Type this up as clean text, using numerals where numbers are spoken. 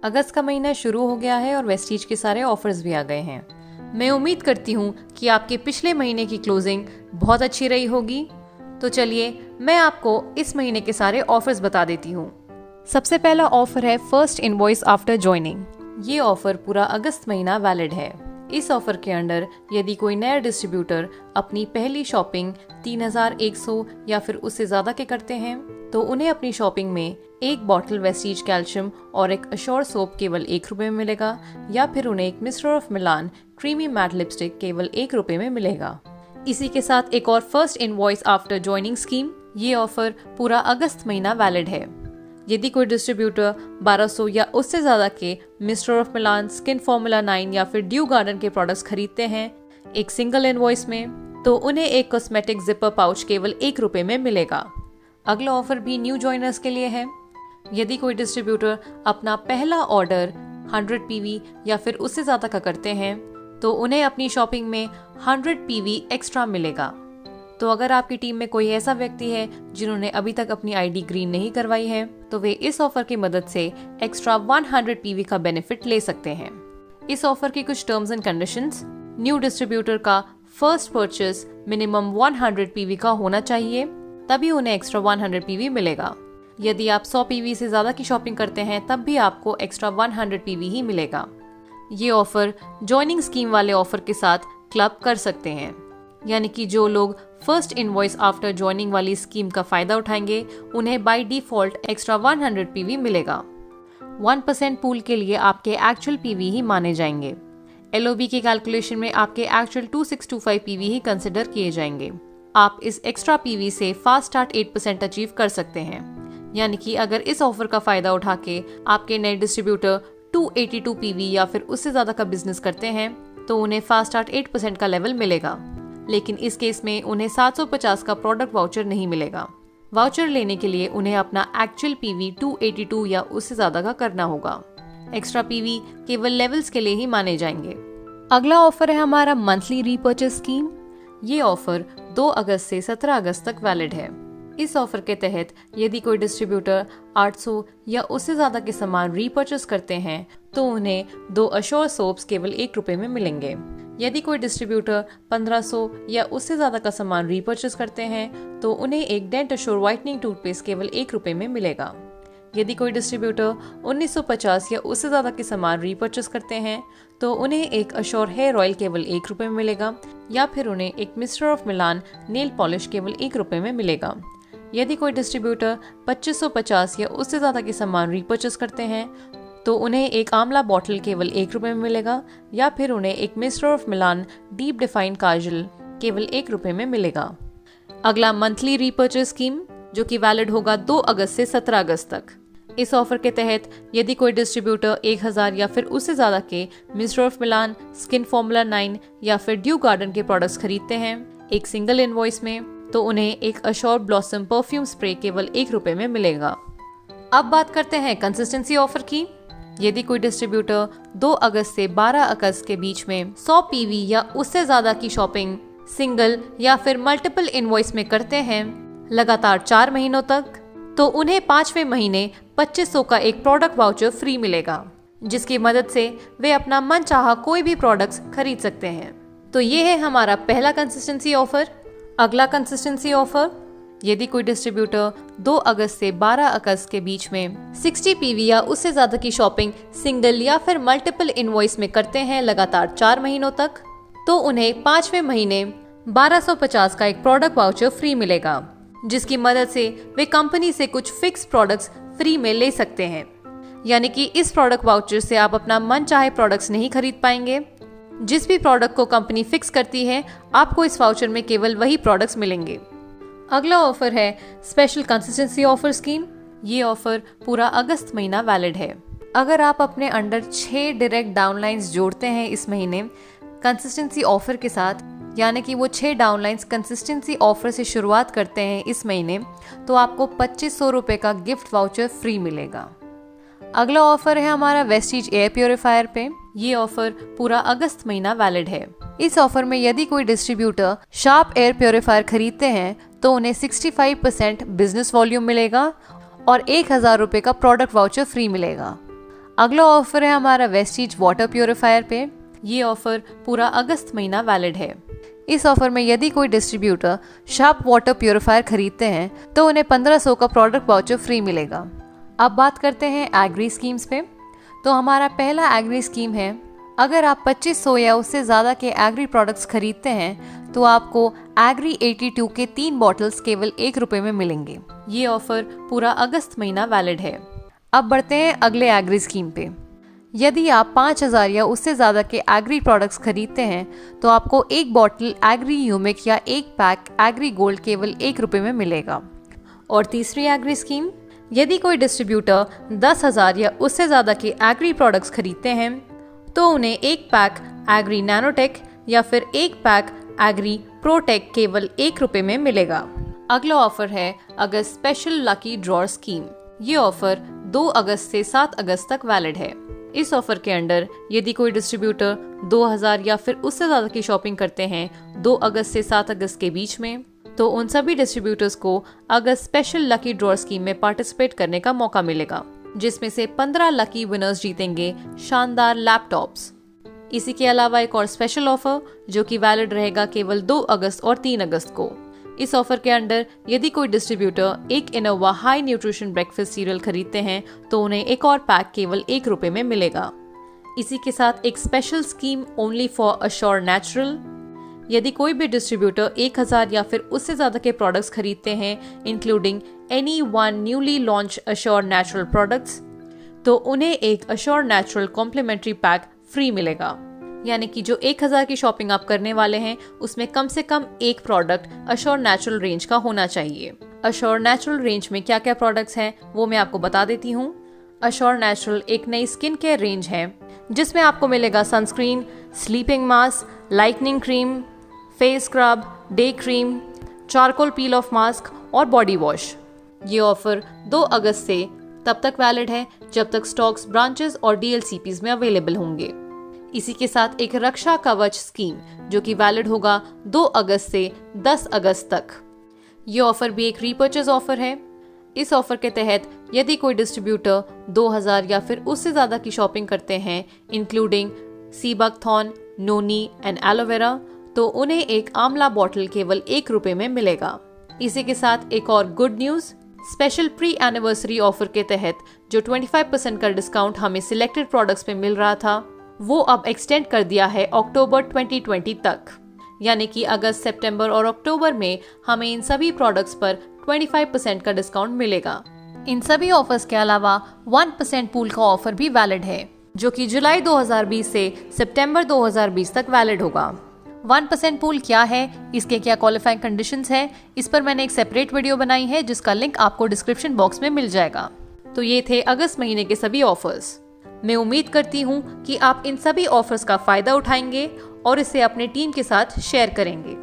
अगस्त का महीना शुरू हो गया है और वेस्टीज के सारे ऑफर्स भी आ गए हैं। मैं उम्मीद करती हूँ कि आपके पिछले महीने की क्लोजिंग बहुत अच्छी रही होगी। तो चलिए मैं आपको इस महीने के सारे ऑफर्स बता देती हूँ। सबसे पहला ऑफर है फर्स्ट इनवॉइस आफ्टर ज्वाइनिंग। ये ऑफर पूरा अगस्त महीना वैलिड है। इस ऑफर के अंडर यदि कोई नया डिस्ट्रीब्यूटर अपनी पहली शॉपिंग 3100 या फिर उससे ज्यादा के करते हैं तो उन्हें अपनी शॉपिंग में एक बॉटल वेस्टीज कैल्शियम और एक अश्योर सोप केवल ₹1 में मिलेगा, या फिर उन्हें एक mister of Milan creamy matte lipstick केवल ₹1 में मिलेगा। इसी के साथ एक और first invoice after joining scheme. ये ऑफर पूरा अगस्त महीना वैलिड है। यदि कोई डिस्ट्रीब्यूटर 1200 या उससे ज्यादा के mister of Milan, skin formula 9 या फिर ड्यू गार्डन के प्रोडक्ट्स खरीदते हैं एक सिंगल इनवॉइस में, तो उन्हें एक कॉस्मेटिक जिपर पाउच केवल ₹1 में मिलेगा। अगला ऑफर भी न्यू जॉइनर्स के लिए है। यदि कोई डिस्ट्रीब्यूटर अपना पहला ऑर्डर 100 PV या फिर उससे ज्यादा का करते हैं तो उन्हें अपनी शॉपिंग में 100 PV एक्स्ट्रा मिलेगा। तो अगर आपकी टीम में कोई ऐसा व्यक्ति है जिन्होंने अभी तक अपनी आईडी ग्रीन नहीं करवाई है तो वे इस ऑफर की मदद से एक्स्ट्रा 100 PV का बेनिफिट ले सकते हैं। इस ऑफर की कुछ terms and conditions. New distributor का फर्स्ट परचेस मिनिमम 100 PV का होना चाहिए, तभी उन्हें एक्स्ट्रा 100 PV मिलेगा। यदि आप 100 PV से ज्यादा की शॉपिंग करते हैं तब भी आपको एक्स्ट्रा 100 PV ही मिलेगा। ये ऑफर ज्वाइनिंग स्कीम वाले ऑफर के साथ क्लब कर सकते हैं, यानी कि जो लोग फर्स्ट इनवॉइस आफ्टर ज्वाइनिंग वाली स्कीम का फायदा उठाएंगे उन्हें बाय डिफॉल्ट एक्स्ट्रा 100 PV मिलेगा। 1% पूल के लिए आपके एक्चुअल PV ही माने जाएंगे। LOB के कैलकुलेशन में आपके एक्चुअल 2625 PV ही कंसिडर किए जाएंगे। आप इस एक्स्ट्रा PV से फास्ट स्टार्ट 8% अचीव कर सकते हैं, यानी कि अगर इस ऑफर का फायदा उठा के आपके नए डिस्ट्रीब्यूटर 282 PV या फिर उससे ज्यादा का बिजनेस करते हैं तो उन्हें फास्ट स्टार्ट 8% का लेवल मिलेगा। लेकिन इस केस में उन्हें 750 का प्रोडक्ट वाउचर नहीं मिलेगा। वाउचर लेने के लिए उन्हें अपना एक्चुअल PV 282 या उससे ज्यादा का करना होगा। एक्स्ट्रा PV केवल लेवल्स के लिए ही माने जाएंगे। अगला ऑफर है हमारा मंथली रीपर्चेस स्कीम। ये ऑफर 2 अगस्त से 17 अगस्त तक वैलिड है। इस ऑफर के तहत यदि कोई डिस्ट्रीब्यूटर 800 या उससे ज्यादा के सामान रीपर्चेस करते हैं तो उन्हें 2 अश्योर सोप्स केवल ₹1 में मिलेंगे। यदि कोई डिस्ट्रीब्यूटर 1500 या उससे ज्यादा का सामान रीपर्चेस करते हैं तो उन्हें एक डेंट अश्योर व्हाइटनिंग टूथपेस्ट केवल ₹1 में मिलेगा। यदि कोई डिस्ट्रीब्यूटर 1950 या उससे ज्यादा के सामान रीपर्चेस करते हैं तो उन्हें एक अश्योर हेयर ऑयल केवल ₹1 में मिलेगा, या फिर उन्हें एक mister of Milan nail polish केवल ₹1 में मिलेगा। यदि कोई डिस्ट्रीब्यूटर 2550 या उससे ज्यादा के सामान रीपर्चेस करते हैं तो उन्हें एक आंवला बॉटल केवल ₹1 में मिलेगा, या फिर उन्हें एक mister of Milan deep define kajal केवल ₹1 में मिलेगा। अगला मंथली रीपर्चेस स्कीम जो कि वैलिड होगा 2 अगस्त से 17 अगस्त तक। इस ऑफर के तहत यदि कोई डिस्ट्रीब्यूटर 1000 या फिर उससे ज्यादा के mister of Milan, skin formula 9 या फिर ड्यू गार्डन के प्रोडक्ट्स खरीदते हैं एक सिंगल इनवॉइस में तो उन्हें एक अश्योर ब्लॉसम परफ्यूम स्प्रे केवल ₹1 में मिलेगा। अब बात करते हैं कंसिस्टेंसी ऑफर की। यदि कोई डिस्ट्रीब्यूटर 2 अगस्त से 12 अगस्त के बीच में 100 PV या उससे ज्यादा की शॉपिंग सिंगल या फिर मल्टीपल इनवॉइस में करते हैं लगातार 4 महीनों तक तो उन्हें 5वें महीने 2500 का एक प्रोडक्ट वाउचर फ्री मिलेगा, जिसकी मदद से वे अपना मनचाहा कोई भी प्रोडक्ट्स खरीद सकते हैं। तो ये है हमारा पहला कंसिस्टेंसी ऑफर। अगला कंसिस्टेंसी ऑफर, यदि कोई डिस्ट्रीब्यूटर 2 अगस्त से 12 अगस्त के बीच में 60 PV या उससे ज्यादा की शॉपिंग सिंगल या फिर मल्टीपल इनवॉइस में करते हैं लगातार 4 महीनों तक तो उन्हें 5वें महीने 1250 का एक प्रोडक्ट वाउचर फ्री मिलेगा, जिसकी मदद से वे कंपनी से कुछ फिक्स प्रोडक्ट्स फ्री में ले सकते हैं। यानी कि इस प्रोडक्ट वाउचर से आप अपना मन चाहे प्रोडक्ट्स नहीं खरीद पाएंगे। जिस भी प्रोडक्ट को कंपनी फिक्स करती है आपको इस वाउचर में केवल वही प्रोडक्ट्स मिलेंगे। अगला ऑफर है स्पेशल कंसिस्टेंसी ऑफर स्कीम। ये ऑफर पूरा अगस्त महीना वैलिड है। अगर आप अपने अंडर 6 डायरेक्ट डाउनलाइंस जोड़ते हैं इस महीने कंसिस्टेंसी ऑफर के साथ, यानी कि वो 6 डाउनलाइंस कंसिस्टेंसी ऑफर से शुरुआत करते हैं इस महीने तो आपको ₹2500 का गिफ्ट वाउचर फ्री मिलेगा। अगला ऑफर है हमारा वेस्टीज एयर प्योरीफायर पे। ये ऑफर पूरा अगस्त महीना वैलिड है। इस ऑफर में यदि कोई डिस्ट्रीब्यूटर शार्प एयर प्योरीफायर खरीदते हैं तो उन्हें 65% बिजनेस वॉल्यूम मिलेगा और ₹1000 का प्रोडक्ट वाउचर फ्री मिलेगा। अगला ऑफर है हमारा वेस्टीज वाटर प्योरीफायर पे। ये ऑफर पूरा अगस्त महीना वैलिड है। इस ऑफर में यदि कोई डिस्ट्रीब्यूटर शार्प वाटर प्योरीफायर खरीदते हैं तो उन्हें 1500 का प्रोडक्ट वाउचर फ्री मिलेगा। अब बात करते हैं एग्री स्कीम्स पे। तो हमारा पहला एग्री स्कीम है, अगर आप 2500 या उससे ज़्यादा के एग्री प्रोडक्ट्स खरीदते हैं तो आपको एग्री 82 के 3 बॉटल्स केवल ₹1 में मिलेंगे। ये ऑफर पूरा अगस्त महीना वैलिड है। अब बढ़ते हैं अगले एग्री स्कीम पे। यदि आप 5000 या उससे ज़्यादा के एग्री प्रोडक्ट्स खरीदते हैं तो आपको 1 बॉटल एग्री ह्यूमिक या 1 पैक एग्री गोल्ड केवल ₹1 में मिलेगा। और तीसरी एग्री स्कीम, यदि कोई डिस्ट्रीब्यूटर 10,000 या उससे ज़्यादा के एग्री प्रोडक्ट्स खरीदते हैं तो उन्हें 1 पैक एग्री नैनोटेक या फिर 1 पैक एग्री प्रोटेक केवल ₹1 में मिलेगा। अगला ऑफर है अगस्त स्पेशल लकी ड्रॉ स्कीम। ये ऑफर 2 अगस्त से 7 अगस्त तक वैलिड है। इस ऑफर के अंडर यदि कोई डिस्ट्रीब्यूटर 2000 या फिर उससे ज्यादा की शॉपिंग करते हैं 2 अगस्त से 7 अगस्त के बीच में, तो उन सभी डिस्ट्रीब्यूटर्स को अगस्त स्पेशल लकी ड्रॉ स्कीम में पार्टिसिपेट करने का मौका मिलेगा, जिसमें से 15 लकी विनर्स जीतेंगे शानदार लैपटॉप्स। इसी के अलावा एक और स्पेशल ऑफर जो कि वैलिड रहेगा केवल 2 अगस्त और 3 अगस्त को। इस ऑफर के अंडर यदि कोई distributor 1 Innova high nutrition breakfast cereal खरीदते हैं तो उन्हें एक और पैक केवल ₹1 में मिलेगा। इसी के साथ एक special scheme only for assure natural. यदि कोई भी डिस्ट्रीब्यूटर 1000 या फिर उससे ज्यादा के प्रोडक्ट्स खरीदते हैं including any one newly launch Assure natural products, तो उन्हें एक Assure natural complimentary pack free मिलेगा। यानी कि जो 1000 की शॉपिंग आप करने वाले हैं उसमें कम से कम एक प्रोडक्ट अश्योर नेचुरल रेंज का होना चाहिए। अश्योर नेचुरल रेंज में क्या क्या प्रोडक्ट्स हैं वो मैं आपको बता देती हूँ। अश्योर नेचुरल एक नई स्किन केयर रेंज है जिसमें आपको मिलेगा sunscreen, sleeping mask, lightning cream, face scrub, day cream, charcoal peel of mask और बॉडी वॉश। ये ऑफर 2 अगस्त से तब तक वैलिड है जब तक स्टॉक्स ब्रांचेस और DLCPs में अवेलेबल होंगे। इसी के साथ एक रक्षा कवच स्कीम जो कि वैलिड होगा 2 अगस्त से 10 अगस्त तक। ये ऑफर भी एक रीपर्चेज ऑफर है। इस ऑफर के तहत यदि कोई डिस्ट्रीब्यूटर 2000 या फिर उससे ज्यादा की शॉपिंग करते हैं including sea buckthorn, noni and aloe vera, तो उन्हें एक आंवला बॉटल केवल ₹1 में मिलेगा। इसी के साथ एक और good news, special pre anniversary offer के तहत जो 25% का डिस्काउंट हमें सिलेक्टेड प्रोडक्ट्स पे मिल रहा था वो अब एक्सटेंड कर दिया है अक्टूबर 2020 तक। यानी कि अगस्त, सितंबर और अक्टूबर में हमें इन सभी प्रोडक्ट्स पर 25% का डिस्काउंट मिलेगा। इन सभी ऑफर्स के अलावा 1% पूल का ऑफर भी वैलिड है जो कि जुलाई 2020 से सितंबर 2020 तक वैलिड होगा। 1% पूल क्या है, इसके क्या क्वालिफाइंग कंडीशंस हैं, इस पर मैंने एक सेपरेट वीडियो बनाई है जिसका लिंक आपको डिस्क्रिप्शन बॉक्स में मिल जाएगा। तो ये थे अगस्त महीने के सभी ऑफर्स। मैं उम्मीद करती हूँ कि आप इन सभी ऑफर्स का फायदा उठाएंगे और इसे अपने टीम के साथ शेयर करेंगे।